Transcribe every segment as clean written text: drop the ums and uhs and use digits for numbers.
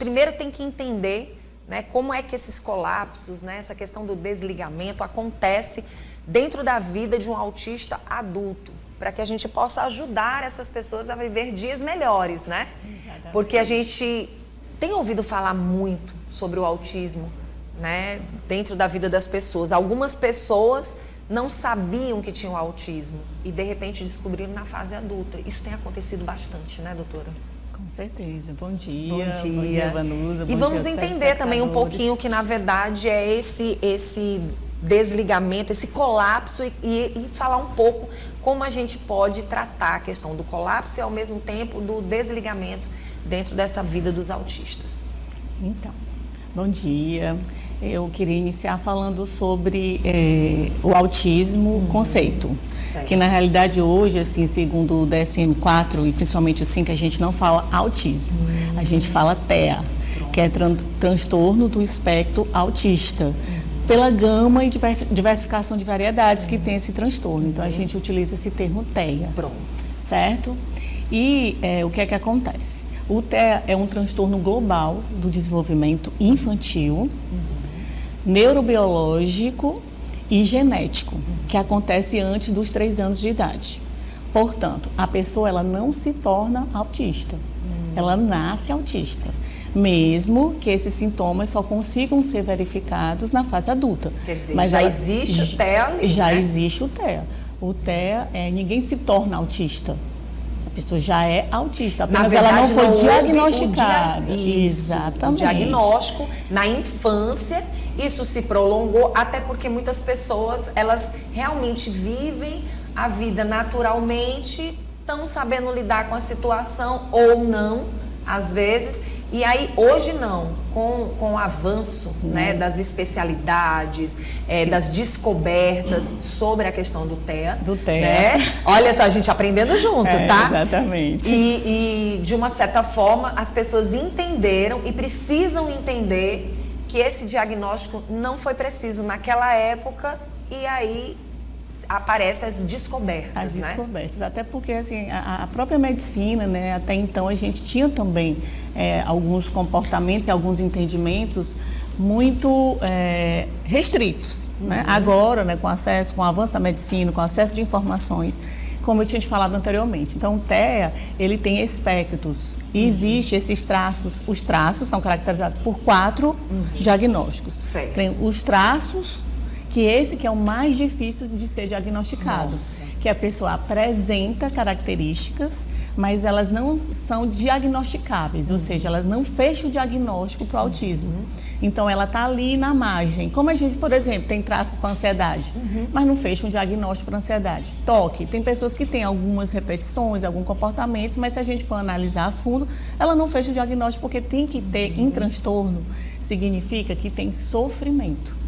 primeiro tem que entender, né, como é que esses colapsos, né, essa questão do desligamento acontece dentro da vida de um autista adulto, para que a gente possa ajudar essas pessoas a viver dias melhores, né? Exatamente. Porque a gente tem ouvido falar muito sobre o autismo, né, dentro da vida das pessoas. Algumas pessoas não sabiam que tinham autismo e, de repente, descobriram na fase adulta. Isso tem acontecido bastante, né, doutora? Com certeza. Bom dia. Bom dia. Bom dia, Vanusa. E vamos entender também um pouquinho que, na verdade, é esse desligamento, esse colapso e falar um pouco como a gente pode tratar a questão do colapso e, ao mesmo tempo, do desligamento dentro dessa vida dos autistas. Então, bom dia. Eu queria iniciar falando sobre o autismo conceito. Certo. Que na realidade hoje, assim, segundo o DSM-4 e principalmente o 5, a gente não fala autismo, a gente fala TEA, que é transtorno do espectro autista, pela gama e diversificação de variedades que tem esse transtorno. Então a gente utiliza esse termo TEA. Pronto. Certo? E o que é que acontece? O TEA é um transtorno global do desenvolvimento infantil, neurobiológico e genético, que acontece antes dos 3 anos de idade. Portanto, a pessoa ela não se torna autista, ela nasce autista, mesmo que esses sintomas só consigam ser verificados na fase adulta. Quer dizer, mas já existe o TEA ali, já né? existe o TEA. O TEA, ninguém se torna autista. A pessoa já é autista, apenas ela não foi diagnosticada. Exatamente. O diagnóstico na infância, isso se prolongou, até porque muitas pessoas, elas realmente vivem a vida naturalmente, estão sabendo lidar com a situação ou não, às vezes. E aí, hoje não, com o avanço, né, das especialidades, das descobertas sobre a questão do TEA. Do TEA. Né? Olha só, a gente aprendendo junto, tá? Exatamente. E, de uma certa forma, as pessoas entenderam e precisam entender que esse diagnóstico não foi preciso naquela época e aí aparecem as descobertas, As né? descobertas, até porque assim, a própria medicina, né, até então a gente tinha também alguns comportamentos e alguns entendimentos muito restritos, né? Agora, né, com o avanço da medicina, com o acesso de informações, como eu tinha te falado anteriormente. Então, o TEA, ele tem espectros. E existe esses traços. Os traços são caracterizados por 4 diagnósticos. Certo. Tem os traços, que esse que é o mais difícil de ser diagnosticado. Nossa. Que a pessoa apresenta características, mas elas não são diagnosticáveis, ou seja, ela não fecha o diagnóstico para o autismo. Então, ela está ali na margem. Como a gente, por exemplo, tem traços para ansiedade, mas não fecha um diagnóstico para ansiedade. Toque, tem pessoas que têm algumas repetições, alguns comportamentos, mas se a gente for analisar a fundo, ela não fecha o diagnóstico porque tem que ter em transtorno, significa que tem sofrimento.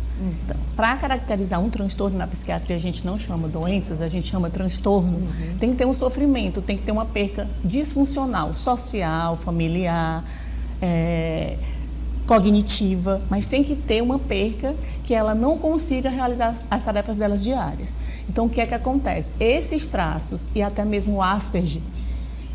Então, para caracterizar um transtorno na psiquiatria, a gente não chama doenças, a gente chama transtorno. Tem que ter um sofrimento, tem que ter uma perca disfuncional, social, familiar, cognitiva, mas tem que ter uma perca que ela não consiga realizar as tarefas delas diárias. Então, o que é que acontece? Esses traços e até mesmo o Asperger,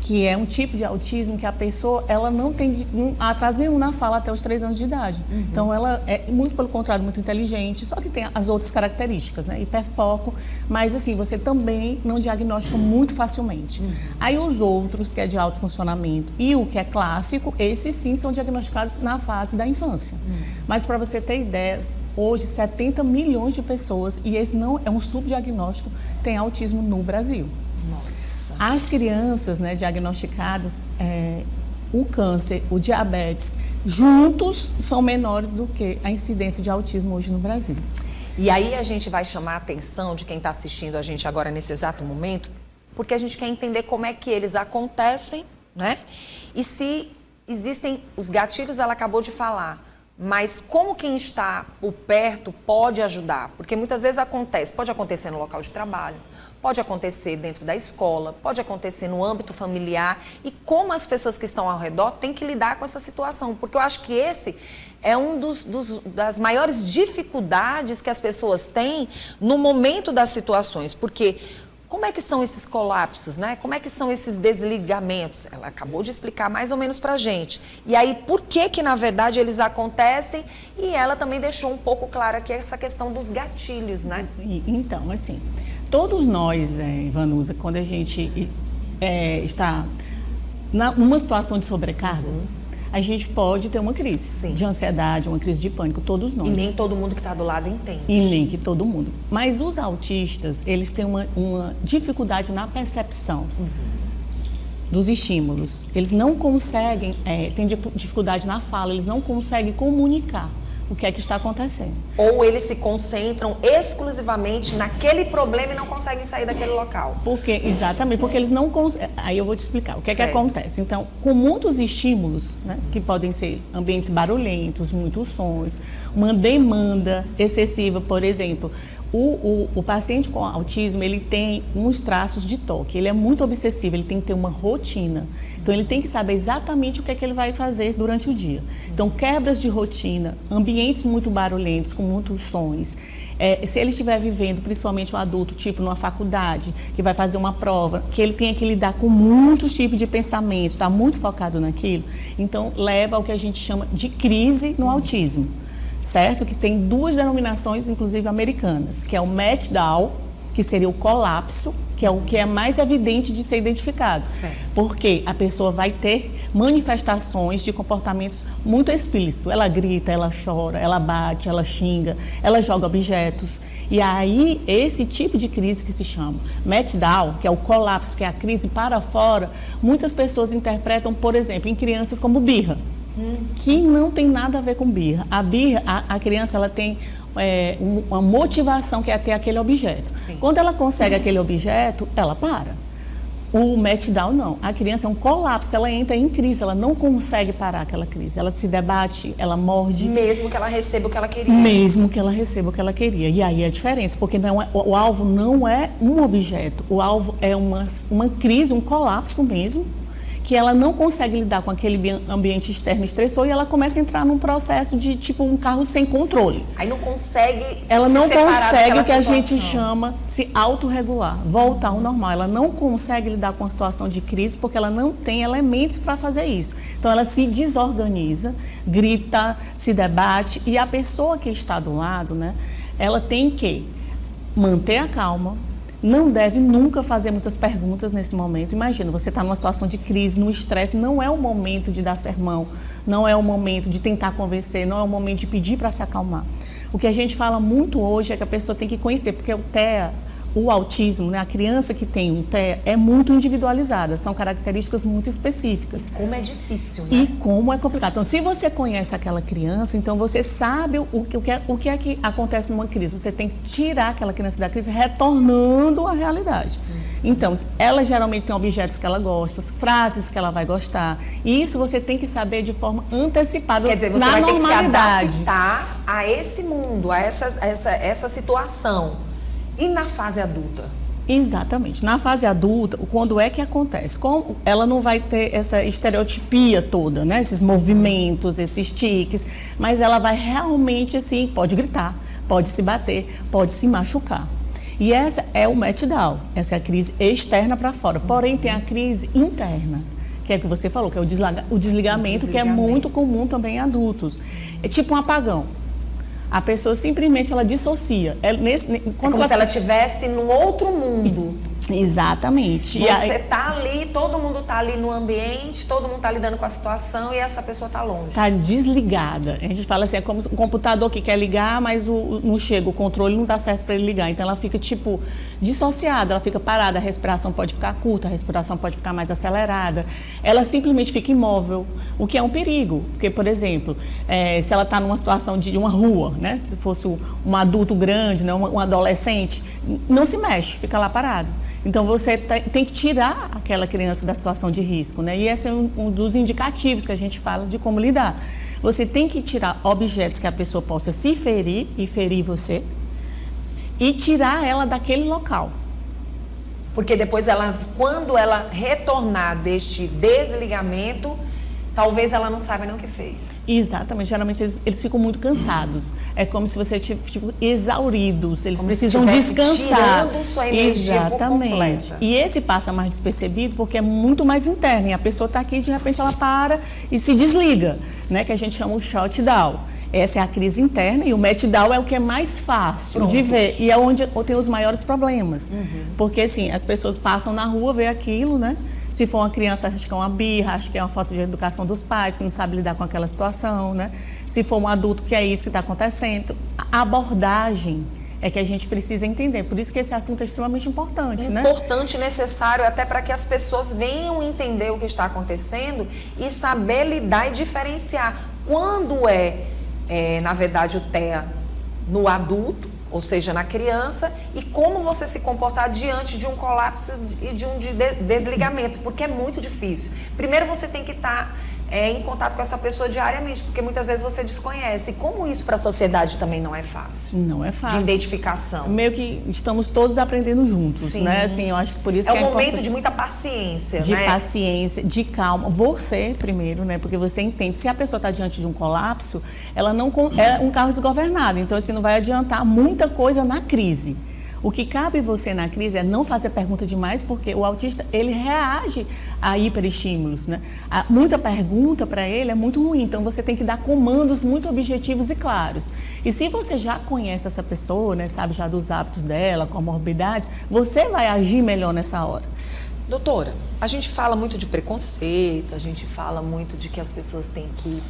que é um tipo de autismo que a pessoa ela não tem atraso nenhum na fala até os 3 anos de idade. Então, ela é, muito pelo contrário, muito inteligente, só que tem as outras características, né? Hiperfoco, mas assim, você também não diagnostica muito facilmente. Aí os outros, que é de alto funcionamento, e o que é clássico, esses sim são diagnosticados na fase da infância. Mas para você ter ideia, hoje 70 milhões de pessoas, e esse não é um subdiagnóstico, tem autismo no Brasil. Nossa. As crianças, né, diagnosticadas, o câncer, o diabetes, juntos são menores do que a incidência de autismo hoje no Brasil. E aí a gente vai chamar a atenção de quem está assistindo a gente agora nesse exato momento, porque a gente quer entender como é que eles acontecem, né? E se existem os gatilhos, ela acabou de falar, mas como quem está por perto pode ajudar? Porque muitas vezes pode acontecer no local de trabalho, pode acontecer dentro da escola, pode acontecer no âmbito familiar, e como as pessoas que estão ao redor têm que lidar com essa situação, porque eu acho que esse é um das maiores dificuldades que as pessoas têm no momento das situações, porque Como é que são esses colapsos, né? Como é que são esses desligamentos? Ela acabou de explicar mais ou menos pra gente. E aí, por que na verdade eles acontecem? E ela também deixou um pouco claro aqui essa questão dos gatilhos, né? Então, assim, todos nós, Vanusa, quando a gente está numa situação de sobrecarga, a gente pode ter uma crise de ansiedade, uma crise de pânico, todos nós. E nem todo mundo que está do lado entende. E nem que todo mundo. Mas os autistas, eles têm uma dificuldade na percepção dos estímulos. Eles não conseguem, têm dificuldade na fala, eles não conseguem comunicar o que é que está acontecendo. Ou eles se concentram exclusivamente naquele problema e não conseguem sair daquele local. Exatamente, porque eles não conseguem. Aí eu vou te explicar o que é que acontece. Então, com muitos estímulos, né, que podem ser ambientes barulhentos, muitos sons, uma demanda excessiva, por exemplo, o paciente com autismo, ele tem uns traços de toque, ele é muito obsessivo, ele tem que ter uma rotina. Então, ele tem que saber exatamente o que é que ele vai fazer durante o dia. Então, quebras de rotina, ambientes muito barulhentos, com muitos sons. Se ele estiver vivendo, principalmente o adulto, tipo numa faculdade, que vai fazer uma prova, que ele tenha que lidar com muitos tipos de pensamentos, está muito focado naquilo, então leva ao que a gente chama de crise no autismo. Certo? Que tem duas denominações, inclusive americanas, que é o meltdown, que seria o colapso, que é o que é mais evidente de ser identificado. Certo. Porque a pessoa vai ter manifestações de comportamentos muito explícitos. Ela grita, ela chora, ela bate, ela xinga, ela joga objetos. E aí, esse tipo de crise que se chama meltdown, que é o colapso, que é a crise para fora, muitas pessoas interpretam, por exemplo, em crianças como birra. Que não tem nada a ver com birra. A birra, a criança, ela tem uma motivação que é ter aquele objeto. Sim. Quando ela consegue aquele objeto, ela para. O meltdown não. A criança é um colapso, ela entra em crise, ela não consegue parar aquela crise. Ela se debate, ela morde. Mesmo que ela receba o que ela queria. Mesmo que ela receba o que ela queria. E aí é a diferença, porque não é, o alvo não é um objeto. O alvo é uma crise, um colapso mesmo, que ela não consegue lidar com aquele ambiente externo estressor e ela começa a entrar num processo de tipo um carro sem controle. Aí não consegue. Ela não consegue o que a situação. gente chama se autorregular, voltar ao normal. Ela não consegue lidar com a situação de crise porque ela não tem elementos para fazer isso. Então ela se desorganiza, grita, se debate e a pessoa que está do lado, né, ela tem que manter a calma. Não deve nunca fazer muitas perguntas nesse momento. Imagina, você está numa situação de crise, no estresse, não é o momento de dar sermão, não é o momento de tentar convencer, não é o momento de pedir para se acalmar. O que a gente fala muito hoje é que a pessoa tem que conhecer, porque o TEA, o autismo, né, a criança que tem um TEA é muito individualizada, são características muito específicas. E como é difícil, né? E como é complicado. Então, se você conhece aquela criança, então você sabe o que é que acontece numa crise. Você tem que tirar aquela criança da crise retornando à realidade. Então, ela geralmente tem objetos que ela gosta, frases que ela vai gostar. E isso você tem que saber de forma antecipada, quer dizer, você na vai normalidade. Ter que se adaptar a esse mundo, a essa situação. E na fase adulta? Exatamente. Na fase adulta, quando é que acontece? Ela não vai ter essa estereotipia toda, né? Esses movimentos, esses tiques, mas ela vai realmente, assim, pode gritar, pode se bater, pode se machucar. E essa é o meltdown, essa é a crise externa para fora. Porém, tem a crise interna, que é o que você falou, que é o desligamento, que é muito comum também em adultos. É tipo um apagão. A pessoa simplesmente ela dissocia. Como se ela estivesse num outro mundo. Exatamente. Você tá ali, todo mundo tá ali no ambiente, todo mundo tá lidando com a situação e essa pessoa tá longe. Tá desligada. A gente fala assim, é como um computador que quer ligar, mas não chega, o controle não dá certo para ele ligar. Então ela fica tipo dissociada, ela fica parada, a respiração pode ficar curta, a respiração pode ficar mais acelerada. Ela simplesmente fica imóvel, o que é um perigo. Porque, por exemplo, se ela está numa situação de uma rua, né? Se fosse um adulto grande, né? Um adolescente, não se mexe, fica lá parado. Então, você tem que tirar aquela criança da situação de risco, né? E esse é um dos indicativos que a gente fala de como lidar. Você tem que tirar objetos que a pessoa possa se ferir e ferir você e tirar ela daquele local. Porque depois quando ela retornar deste desligamento, talvez ela não saiba nem o que fez. Exatamente, geralmente eles ficam muito cansados. É como se você tivesse exauridos, eles Como precisam se descansar. Tirando sua energia por completa. E esse passa mais despercebido porque é muito mais interno. E a pessoa está aqui e de repente ela para e se desliga, né? Que a gente chama o shutdown. Essa é a crise interna e o meltdown é o que é mais fácil de ver e é onde tem os maiores problemas. Porque assim, as pessoas passam na rua, vê aquilo, né? Se for uma criança, acha que é uma birra, acha que é uma falta de educação dos pais, se não sabe lidar com aquela situação, né? Se for um adulto, que é isso que está acontecendo. A abordagem é que a gente precisa entender. Por isso que esse assunto é extremamente importante, né? Importante, necessário, até para que as pessoas venham entender o que está acontecendo e saber lidar e diferenciar. Quando na verdade, o TEA no adulto, ou seja, na criança, e como você se comportar diante de um colapso e de um desligamento, porque é muito difícil. Primeiro você tem que estar em contato com essa pessoa diariamente, porque muitas vezes você desconhece. E como isso para a sociedade também não é fácil. Não é fácil. De identificação. Meio que estamos todos aprendendo juntos, Sim. né? Assim, eu acho que por isso é que é um momento importante. de muita paciência, De né? paciência, de calma. Você primeiro, né? Porque você entende, se a pessoa está diante de um colapso, ela não é um carro desgovernado. Então, assim, não vai adiantar muita coisa na crise. O que cabe você na crise é não fazer pergunta demais, porque o autista, ele reage a hiperestímulos, né? Muita pergunta para ele é muito ruim, então você tem que dar comandos muito objetivos e claros. E se você já conhece essa pessoa, né, sabe já dos hábitos dela, comorbidades, você vai agir melhor nessa hora. Doutora, a gente fala muito de preconceito, a gente fala muito de que as pessoas têm que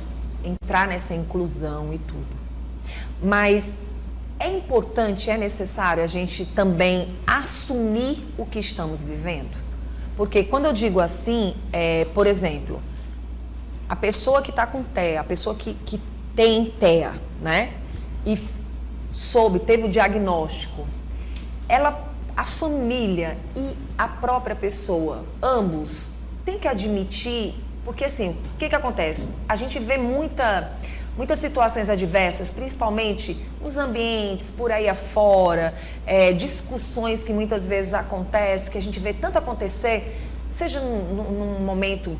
entrar nessa inclusão e tudo, mas é importante, é necessário a gente também assumir o que estamos vivendo? Porque quando eu digo assim, por exemplo, a pessoa que está com TEA, a pessoa que tem TEA, né? E teve o diagnóstico, a família e a própria pessoa, ambos, tem que admitir, porque assim, o que acontece? A gente vê muitas situações adversas, principalmente nos ambientes, por aí afora, discussões que muitas vezes acontecem, que a gente vê tanto acontecer, seja num momento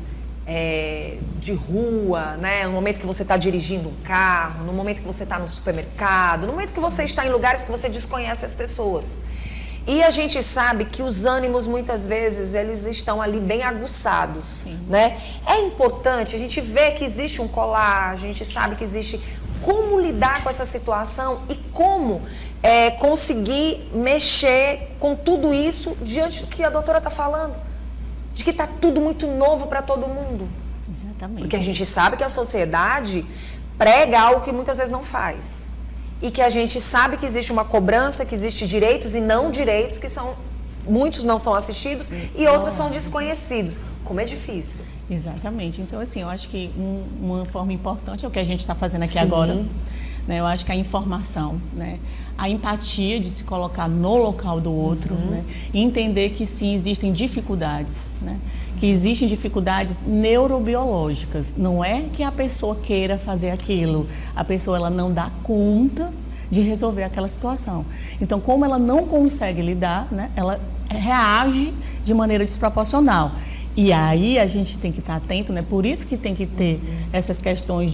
de rua, né? No momento que você está dirigindo um carro, no momento que você está no supermercado, no momento que você está em lugares que você desconhece as pessoas. E a gente sabe que os ânimos, muitas vezes, eles estão ali bem aguçados, né? É importante, a gente vê que existe um colar, a gente sabe que existe como lidar com essa situação e como conseguir mexer com tudo isso diante do que a doutora está falando, de que está tudo muito novo para todo mundo. Exatamente. Porque a gente sabe que a sociedade prega algo que muitas vezes não faz. E que a gente sabe que existe uma cobrança, que existe direitos e não direitos, que muitos não são assistidos e outros são desconhecidos. Como é difícil. Exatamente. Então, assim, eu acho que uma forma importante é o que a gente está fazendo aqui agora. Né? Eu acho que a informação, né? A empatia de se colocar no local do outro, né? E entender que sim, existem dificuldades, né? Que existem dificuldades neurobiológicas. Não é que a pessoa queira fazer aquilo. A pessoa ela não dá conta de resolver aquela situação. Então, como ela não consegue lidar, né? Ela reage de maneira desproporcional. E aí a gente tem que estar atento, né? Por isso que tem que ter essas questões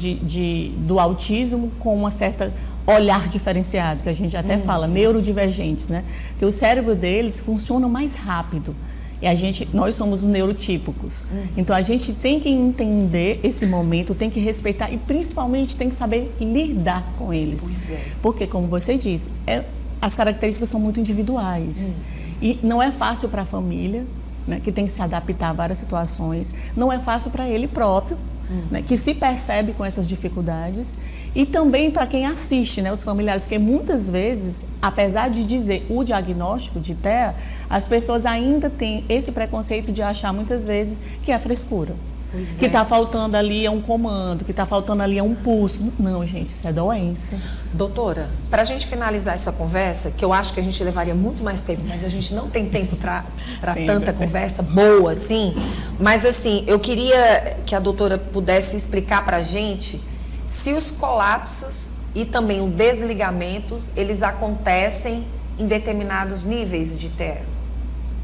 do autismo com uma certa olhar diferenciado, que a gente até fala, neurodivergentes, né? Que o cérebro deles funciona mais rápido. E nós somos os neurotípicos. Então, a gente tem que entender esse momento, tem que respeitar e, principalmente, tem que saber lidar com eles. Pois é. Porque, como você disse, as características são muito individuais. E não é fácil para a família, né, que tem que se adaptar a várias situações. Não é fácil para ele próprio, né, que se percebe com essas dificuldades. E também para quem assiste, né, os familiares, que muitas vezes, apesar de dizer o diagnóstico de TEA, as pessoas ainda têm esse preconceito de achar muitas vezes que é frescura. Que está faltando ali é um comando, que está faltando ali é um pulso. Não, gente, isso é doença. Doutora, para a gente finalizar essa conversa, que eu acho que a gente levaria muito mais tempo, mas a gente não tem tempo para tanta conversa boa assim. Mas assim, eu queria que a doutora pudesse explicar para a gente se os colapsos e também os desligamentos, eles acontecem em determinados níveis de TEA.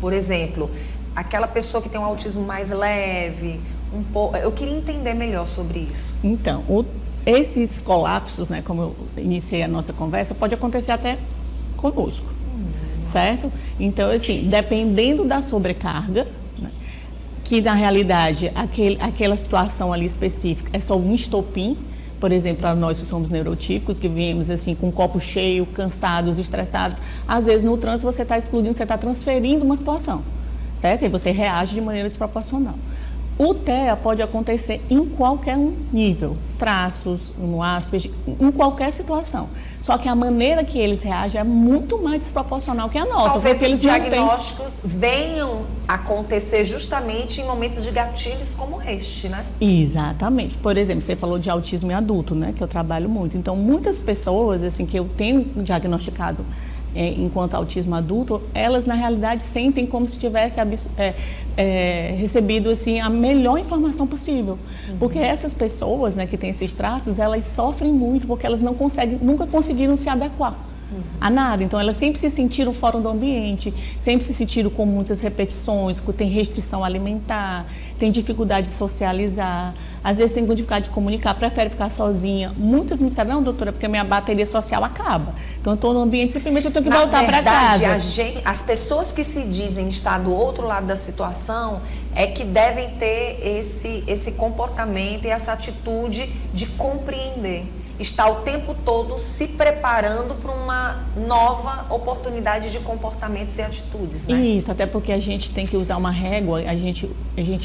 Por exemplo, aquela pessoa que tem um autismo mais leve, um pouco? Eu queria entender melhor sobre isso. Então, esses colapsos, né, como eu iniciei a nossa conversa, pode acontecer até conosco, certo? Então, assim, dependendo da sobrecarga, né, que na realidade aquela situação ali específica é só um estopim. Por exemplo, nós que somos neurotípicos, que viemos assim com o copo cheio, cansados, estressados, às vezes no trânsito você está explodindo, você está transferindo uma situação, certo? E você reage de maneira desproporcional. O TEA pode acontecer em qualquer nível, traços, no Asperger, em qualquer situação. Só que a maneira que eles reagem é muito mais desproporcional que a nossa. Talvez porque os diagnósticos venham acontecer justamente em momentos de gatilhos como este, né? Exatamente. Por exemplo, você falou de autismo em adulto, né? Que eu trabalho muito. Então, muitas pessoas, assim, que eu tenho diagnosticado enquanto autismo adulto, elas na realidade sentem como se tivesse recebido assim a melhor informação possível, porque essas pessoas, né, que têm esses traços, elas sofrem muito porque elas nunca conseguiram se adequar a nada. Então, elas sempre se sentiram fora do ambiente, sempre se sentiram com muitas repetições, tem restrição alimentar, tem dificuldade de socializar, às vezes tem dificuldade de comunicar, prefere ficar sozinha. Muitas me disseram, não, doutora, porque a minha bateria social acaba. Então, eu estou no ambiente, simplesmente eu tenho que voltar para casa. As pessoas que se dizem estar do outro lado da situação é que devem ter esse comportamento e essa atitude de compreender. Está o tempo todo se preparando para uma nova oportunidade de comportamentos e atitudes, né? Isso, até porque a gente tem que usar uma régua, a gente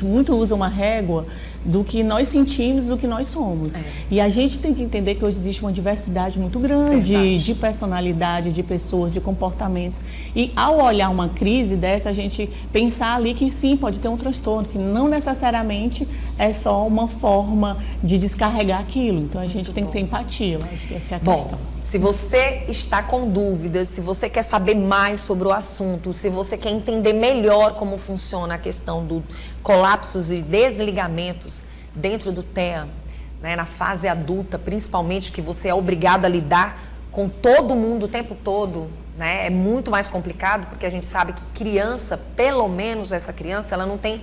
muito usa uma régua do que nós sentimos, do que nós somos. E a gente tem que entender que hoje existe uma diversidade muito grande de personalidade, de pessoas, de comportamentos. E ao olhar uma crise dessa, a gente pensar ali que sim, pode ter um transtorno, que não necessariamente é só uma forma de descarregar aquilo. Então, a gente tem que ter empatia, eu acho que essa é a questão. Se você está com dúvidas, se você quer saber mais sobre o assunto, se você quer entender melhor como funciona a questão do colapsos e desligamentos dentro do TEA, né, na fase adulta, principalmente, que você é obrigado a lidar com todo mundo o tempo todo, né, é muito mais complicado, porque a gente sabe que criança, pelo menos essa criança, ela não tem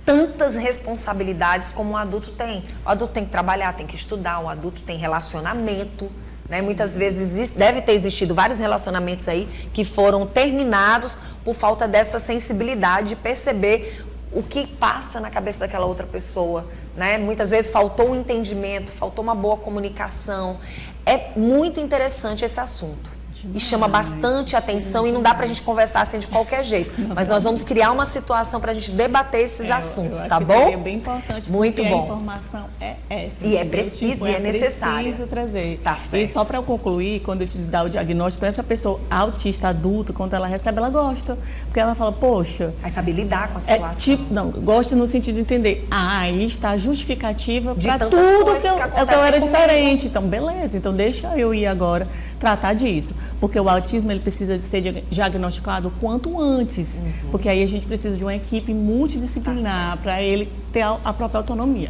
tantas responsabilidades como o adulto tem. O adulto tem que trabalhar, tem que estudar, o adulto tem relacionamento, né? Muitas vezes deve ter existido vários relacionamentos aí que foram terminados por falta dessa sensibilidade de perceber o que passa na cabeça daquela outra pessoa, né? Muitas vezes faltou um entendimento, faltou uma boa comunicação. É muito interessante esse assunto. E chama bastante atenção e não dá pra gente conversar assim de qualquer jeito. Mas nós vamos criar uma situação pra gente debater esses assuntos, eu tá acho bom? Que seria bem importante, muito porque bom. A informação é essa. E é precisa, e é necessária. É preciso trazer. Tá certo. E só para eu concluir, quando eu te dar o diagnóstico, então essa pessoa autista adulta, quando ela recebe, ela gosta. Porque ela fala, poxa... Vai saber lidar com a situação. Gosta no sentido de entender, aí está a justificativa para tudo que eu era diferente. Então, beleza, então deixa eu ir agora tratar disso. Porque o autismo, ele precisa de ser diagnosticado o quanto antes, porque aí a gente precisa de uma equipe multidisciplinar para ele ter a própria autonomia.